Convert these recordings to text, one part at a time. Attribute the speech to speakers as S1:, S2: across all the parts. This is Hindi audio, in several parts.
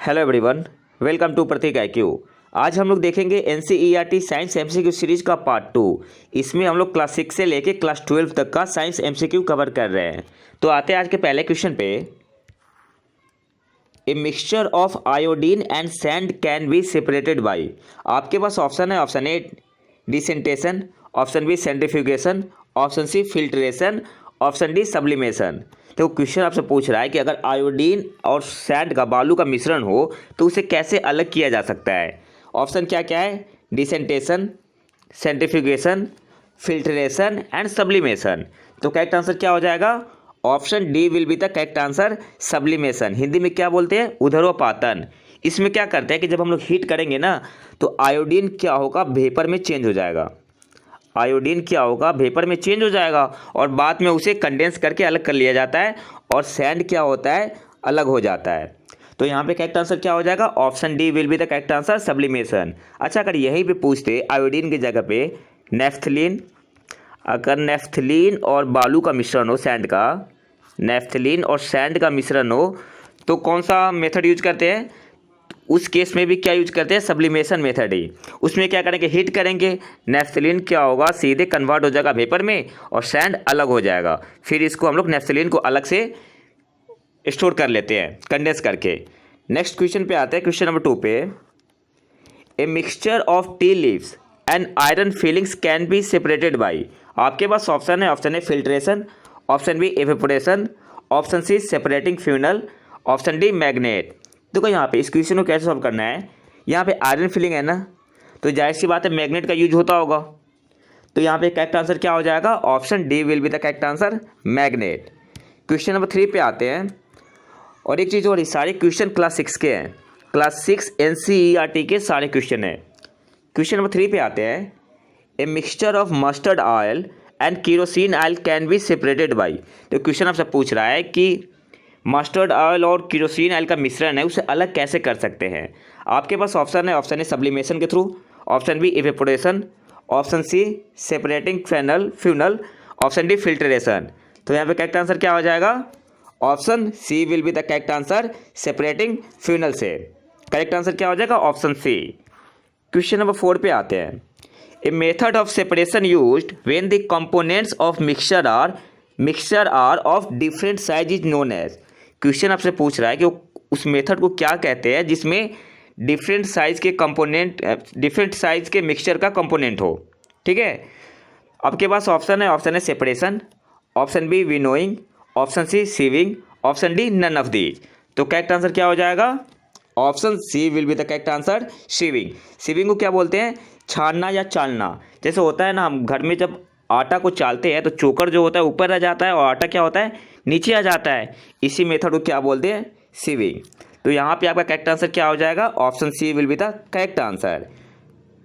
S1: Hello everyone, welcome to Prateek IQ। आज हम लोग देखेंगे NCERT साइंस MCQ सीरीज का पार्ट 2। इसमें हम लोग क्लास 6 से लेके क्लास 12 तक का साइंस MCQ कवर कर रहे हैं। तो आते हैं आज के पहले क्वेश्चन पे। A mixture of iodine and sand can be separated by. आपके पास ऑप्शन है, option A decantation, option B centrifugation, option C filtration, option D sublimation. तो क्वेश्चन आपसे पूछ रहा है कि अगर आयोडीन और सैंड का बालू का मिश्रण हो तो उसे कैसे अलग किया जा सकता है। ऑप्शन क्या क्या है? Decantation, centrifugation, filtration and sublimation. तो करेक्ट आंसर क्या हो जाएगा? Option D will be the correct answer, sublimation. Hindi में क्या बोलते हैं? उधरोपातन। इसमें क्या करते हैं कि जब हम लोग हीट करेंगे ना तो आयोडीन क्या होगा? वेपर में चेंज हो जाएगा। आयोडीन क्या होगा? वेपर में चेंज हो जाएगा और बाद में उसे कंडेंस करके अलग कर लिया जाता है और सैंड क्या होता है? अलग हो जाता है। तो यहाँ पे करेक्ट आंसर क्या हो जाएगा? Option D will be the correct answer, sublimation. अच्छा, अगर यहीं पे पूछते आयोडीन की जगह पे नेफ्थलीन, अगर नेफ्थलीन और बालू का मिश्रण हो, सैंड का, नेफ्थलीन और सैंड का मिश्रण हो तो कौन सा मेथड यूज करते हैं? उस केस में भी क्या यूज करते हैं? सब्लिमेशन मेथड ही। उसमें क्या करेंगे? हीट करेंगे, नेफ्थलीन क्या होगा? सीधे कन्वर्ट हो जाएगा वेपर में और सैंड अलग हो जाएगा। फिर इसको हम लोग नेफ्थलीन को अलग से स्टोर कर लेते हैं कंडेंस करके। नेक्स्ट क्वेश्चन पे आते हैं, क्वेश्चन नंबर 2 पे। A mixture of tea leaves and iron filings can be separated by. आपके पास ऑप्शन है, option A filtration, option B evaporation, option C separating funnel, option D magnet. देखो यहाँ पे इस क्वेश्चन को कैसे सॉल्व करना है। यहाँ पे आयरन फिलिंग है ना, तो जाहिर सी बात है मैग्नेट का यूज होता होगा। तो यहाँ पे करेक्ट आंसर क्या हो जाएगा? Option D will be the correct answer, magnet. Question number 3 पे आते हैं। और एक चीज़ और, सारे क्वेश्चन क्लास 6 के हैं। क्लास 6 NCERT के सारे क्वेश्चन हैं। क्वेश्चन नंबर 3 पे आते हैं। ए mixture of mustard oil and kerosene oil can be separated by. तो क्वेश्चन आपसे पूछ रहा है कि मस्टर्ड ऑयल और केरोसिन ऑयल का मिश्रण है, उसे अलग कैसे कर सकते हैं। आपके पास ऑप्शन है, ऑप्शन ए सब्लिमेशन के through, option B evaporation, option C separating funnel, option D filtration. तो यहाँ पे करेक्ट आंसर क्या हो जाएगा? Option C will be the correct answer, separating funnel से। करेक्ट आंसर क्या हो जाएगा? ऑप्शन सी। क्वेश्चन नंबर 4 पे आते हैं। A method of separation used when the components of mixture are of different size is known as. Question आपसे पूछ रहा है कि उस मेथड को क्या कहते हैं जिसमें डिफरेंट साइज के मिक्सचर का कंपोनेंट हो। ठीक है, आपके पास ऑप्शन है, ऑप्शन है separation, option B winnowing, option C sieving, option D none of these. तो करेक्ट आंसर क्या हो जाएगा? Option C will be the correct answer, sieving. Sieving को क्या बोलते हैं? छानना या चालना। जैसे होता है ना, हम घर में जब आटा को चालते हैं तो चोकर जो होता है ऊपर आ जाता है और आटा क्या होता है? नीचे आ जाता है। इसी मेथड को क्या बोलते हैं? सीविंग। तो यहाँ पे आपका करेक्ट आंसर क्या हो जाएगा? Option C will be the correct answer.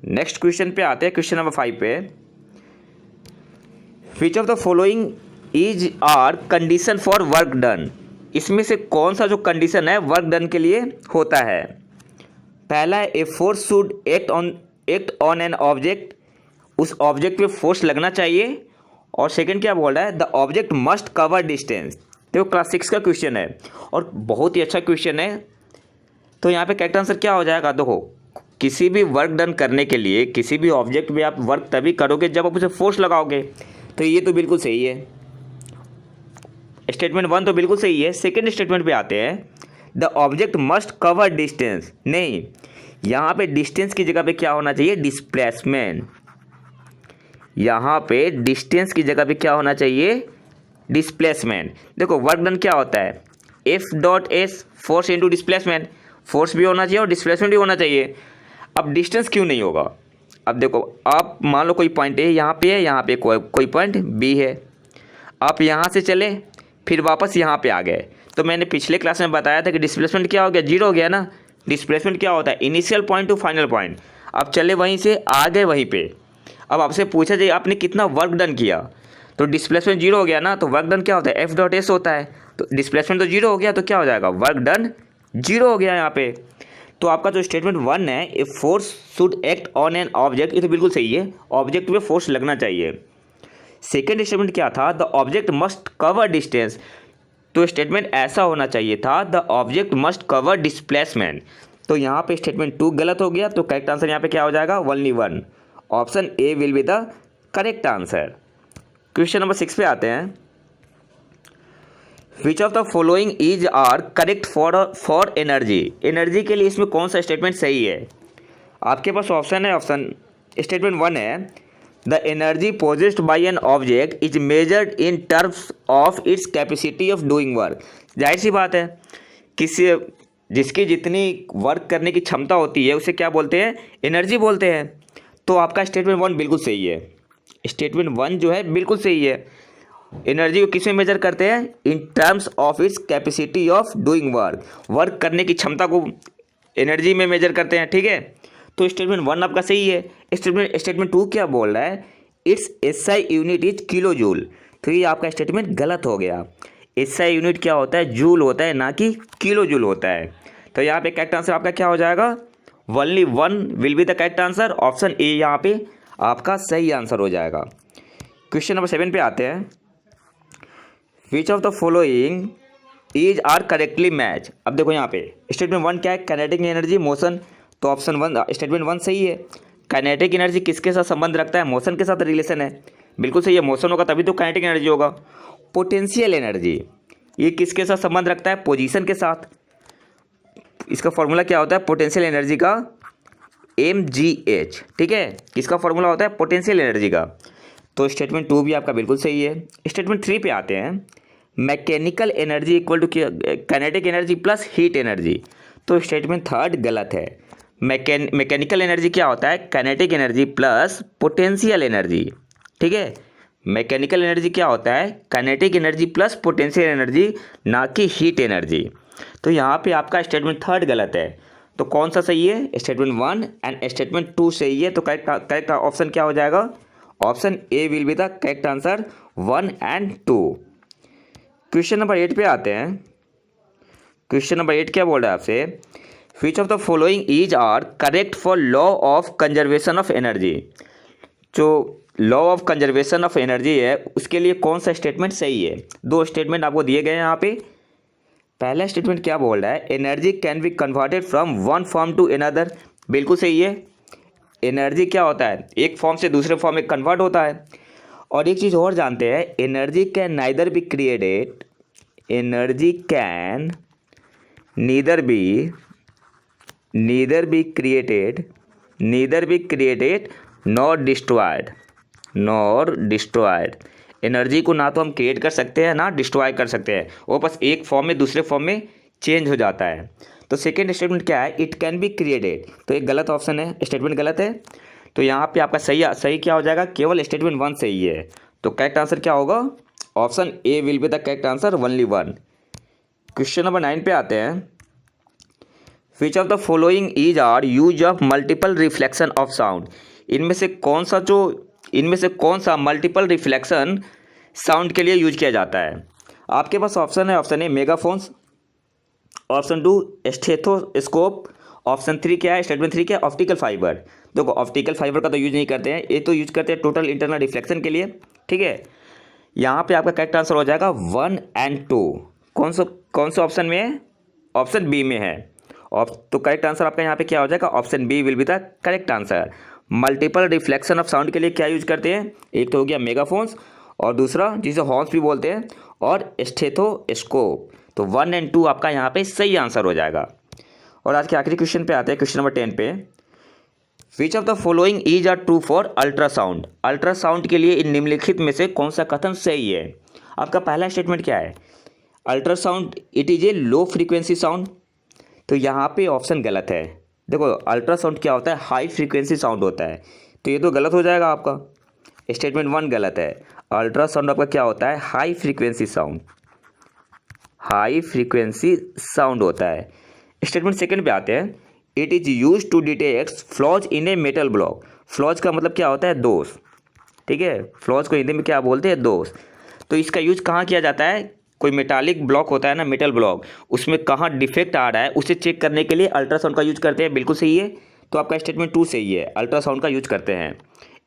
S1: Next question पे आते हैं, क्वेश्चन नंबर 5 पे। Which of the following is are condition for work done. इसमें से कौन सा जो कंडीशन है वर्क डन के लिए होता है? पहला है, a force should act on an object. उस ऑब्जेक्ट पे फोर्स लगना चाहिए। और सेकंड क्या बोल रहा है? The object must cover distance. देखो क्लास 6 का क्वेश्चन है और बहुत ही अच्छा क्वेश्चन है। तो यहाँ पे करेक्ट आंसर क्या हो जाएगा? देखो, किसी भी वर्क डन करने के लिए किसी भी ऑब्जेक्ट पे आप वर्क तभी करोगे जब आप उसे फोर्स लगाओगे। तो ये तो बिल्कुल सही है, स्टेटमेंट 1 तो बिल्कुल सही है। सेकेंड स्टेटमेंट पे आते हैं, the object must cover distance. नहीं, यहाँ पे डिस्टेंस की जगह पे क्या होना चाहिए? डिस्प्लेसमेंट। यहाँ पे डिस्टेंस की जगह पे क्या होना चाहिए? डिस्प्लेसमेंट। देखो वर्क डन क्या होता है? F.S force into displacement. Force भी होना चाहिए और डिस्प्लेसमेंट भी होना चाहिए। अब डिस्टेंस क्यों नहीं होगा? अब देखो, आप मान लो कोई पॉइंट ए यहाँ पे है, यहाँ पे कोई पॉइंट बी है। आप यहाँ से चले फिर वापस यहाँ पे आ गए, तो मैंने पिछले क्लास में बताया था कि डिस्प्लेसमेंट क्या हो गया? जीरो हो गया ना। डिस्प्लेसमेंट क्या होता है? Initial point two final point. आप चले वहीं से आ गए वहीं पे। अब आपसे पूछा जाए आपने कितना वर्क डन किया, तो डिस्प्लेसमेंट जीरो हो गया ना। तो वर्क डन क्या होता है? F.S होता है। तो डिस्प्लेसमेंट तो जीरो हो गया, तो क्या हो जाएगा? वर्क डन जीरो हो गया यहाँ पे। तो आपका जो स्टेटमेंट 1 है, a force should act on an object, ये तो बिल्कुल सही है, ऑब्जेक्ट पे फोर्स लगना चाहिए। सेकेंड स्टेटमेंट क्या था? The object must cover distance. तो स्टेटमेंट ऐसा होना चाहिए था, the object must cover displacement. तो यहाँ पे स्टेटमेंट 2 गलत हो गया, तो करेक्ट आंसर यहाँ पे क्या हो जाएगा, only 1, option A will be the correct answer. Question number 6 पे आते हैं। Which of the following is are correct for energy. Energy के लिए इसमें कौन सा स्टेटमेंट सही है? आपके पास ऑप्शन है, ऑप्शन स्टेटमेंट 1 है, the energy possessed by an object is measured in terms of its capacity of doing work. जाहिर सी बात है, किसी जिसकी जितनी वर्क करने की क्षमता होती है उसे क्या बोलते हैं, एनर्जी बोलते हैं। तो आपका स्टेटमेंट 1 बिल्कुल सही है, स्टेटमेंट 1 जो है बिल्कुल सही है। एनर्जी को किस में मेजर करते हैं, इन terms of its capacity of doing work, work करने की क्षमता को एनर्जी में मेजर करते हैं, ठीक है। तो स्टेटमेंट 1 आपका सही है। स्टेटमेंट 2 क्या बोल रहा है, it's SI unit is kilo joule. तो ये आपका स्टेटमेंट गलत हो गया। एसआई यूनिट क्या होता है, जूल होता है, ना कि किलो जूल होता है। तो यहाँ पे करेक्ट आंसर आपका क्या हो जाएगा, only 1 will be the correct answer, option A यहाँ पे आपका सही आंसर हो जाएगा। क्वेश्चन नंबर 7 पे आते हैं। Which of the following is are correctly match. अब देखो यहाँ पे स्टेटमेंट 1 क्या है, काइनेटिक एनर्जी मोशन, तो ऑप्शन 1 स्टेटमेंट 1 सही है। काइनेटिक एनर्जी किसके साथ संबंध रखता है, मोशन के साथ रिलेशन है, बिल्कुल सही है, मोशन होगा तभी तो काइनेटिक एनर्जी होगा। पोटेंशियल एनर्जी ये किसके साथ संबंध रखता है, पोजीशन के साथ। इसका फॉर्मूला क्या होता है, पोटेंशियल एनर्जी का mgh, ठीक है, किसका फॉर्मूला होता है, पोटेंशियल एनर्जी का। तो स्टेटमेंट 2 भी आपका बिल्कुल सही है। स्टेटमेंट 3 पे आते हैं। Mechanical energy equal to kinetic energy plus heat energy. तो स्टेटमेंट 3 गलत है। मैकेनिकल एनर्जी क्या होता है, kinetic energy plus potential energy, ठीक है। मैकेनिकल एनर्जी क्या होता है, kinetic energy plus potential energy, ना कि हीट एनर्जी। तो यहाँ पे आपका स्टेटमेंट 3 गलत है। तो कौन सा सही है, स्टेटमेंट 1 एंड स्टेटमेंट 2 सही है। तो करेक्ट ऑप्शन क्या हो जाएगा, option A will be the correct answer, 1 and 2। Question number 8 पे आते हैं। क्वेश्चन नंबर 8 क्या बोल रहा है आपसे, which of the following is are correct for law of conservation of energy. जो law of conservation of energy है उसके लिए कौन सा स्टेटमेंट सही है। 2 स्टेटमेंट आपको दिए गए हैं यहाँ पे। पहला स्टेटमेंट क्या बोल रहा है, energy can be converted from one form to another, बिल्कुल सही है। एनर्जी क्या होता है, एक फॉर्म से दूसरे फॉर्म में कन्वर्ट होता है। और एक चीज़ और जानते हैं, energy can neither be created, energy can neither be created nor destroyed. Energy को ना तो हम क्रिएट कर सकते हैं ना डिस्ट्रॉय कर सकते हैं, वो बस एक फॉर्म में दूसरे फॉर्म में चेंज हो जाता है। तो सेकेंड स्टेटमेंट क्या है, इट कैन बी क्रिएटेड, तो एक गलत ऑप्शन है, स्टेटमेंट गलत है। तो यहाँ पे आपका सही क्या हो जाएगा, केवल स्टेटमेंट 1 सही है। तो करेक्ट आंसर क्या होगा, option A will be the correct answer, only 1। Question number 9 पे आते हैं। Which of the following is are use of multiple reflection of sound. इनमें से कौन सा मल्टीपल रिफ्लेक्शन साउंड के लिए यूज किया जाता है। आपके पास ऑप्शन है, option A megaphones, option 2 stethoscope, option 3 क्या है, स्टेटमेंट 3 क्या है, ऑप्टिकल फाइबर। देखो ऑप्टिकल फाइबर का तो यूज नहीं करते हैं, ये तो यूज करते हैं टोटल इंटरनल रिफ्लेक्शन के लिए, ठीक है। यहाँ पे आपका करेक्ट आंसर हो जाएगा 1 एंड 2। कौन सा ऑप्शन में है, ऑप्शन बी में है। तो करेक्ट आंसर आपका यहाँ पे क्या हो जाएगा, option B will be the correct answer. Multiple reflection of sound के लिए क्या यूज करते हैं, एक तो हो गया मेगाफोन्स और दूसरा जिसे हॉर्न्स भी बोलते हैं, और स्टेथोस्कोप। तो 1 एंड 2 आपका यहाँ पे सही आंसर हो जाएगा। और आज के आखिरी क्वेश्चन पे आते हैं, क्वेश्चन नंबर 10 पे। Which of the following is are true for ultrasound. Ultrasound के लिए इन निम्नलिखित में से कौन सा कथन सही है। आपका पहला स्टेटमेंट क्या है, ultrasound it is a low frequency sound. तो यहाँ पे ऑप्शन गलत है। देखो अल्ट्रासाउंड क्या होता है, हाई फ्रीक्वेंसी साउंड होता है, तो ये तो गलत हो जाएगा आपका, स्टेटमेंट 1 गलत है। अल्ट्रासाउंड आपका क्या होता है, हाई फ्रीक्वेंसी साउंड होता है। स्टेटमेंट 2 पे आते हैं। It is use to detect flaws in a metal block. Flaws का मतलब क्या होता है, दोष, ठीक है। फ्लॉज को हिंदी में क्या बोलते हैं, दोष। तो इसका यूज कहाँ किया जाता है, कोई मेटालिक ब्लॉक होता है ना, मेटल ब्लॉक, उसमें कहाँ डिफेक्ट आ रहा है उसे चेक करने के लिए अल्ट्रासाउंड का यूज करते हैं, बिल्कुल सही है। तो आपका स्टेटमेंट 2 सही है, अल्ट्रासाउंड का यूज करते हैं।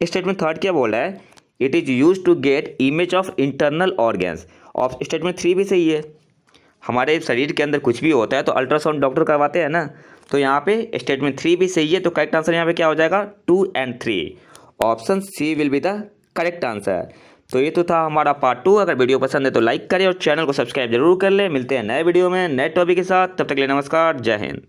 S1: स्टेटमेंट 3 क्या बोल रहा है, it is use to get image of internal organs. और स्टेटमेंट 3 भी सही है, हमारे शरीर के अंदर कुछ भी होता है तो अल्ट्रासाउंड डॉक्टर करवाते हैं ना। तो यहाँ पे स्टेटमेंट 3 भी सही है, तो करेक्ट आंसर यहाँ पे क्या हो जाएगा 2 and 3। Option C will be the correct answer. तो ये तो था हमारा पार्ट 2। अगर वीडियो पसंद है तो लाइक करें और चैनल को सब्सक्राइब जरूर कर लें। मिलते हैं नए वीडियो में नए टॉपिक के साथ, तब तक के लिए नमस्कार, जय हिंद।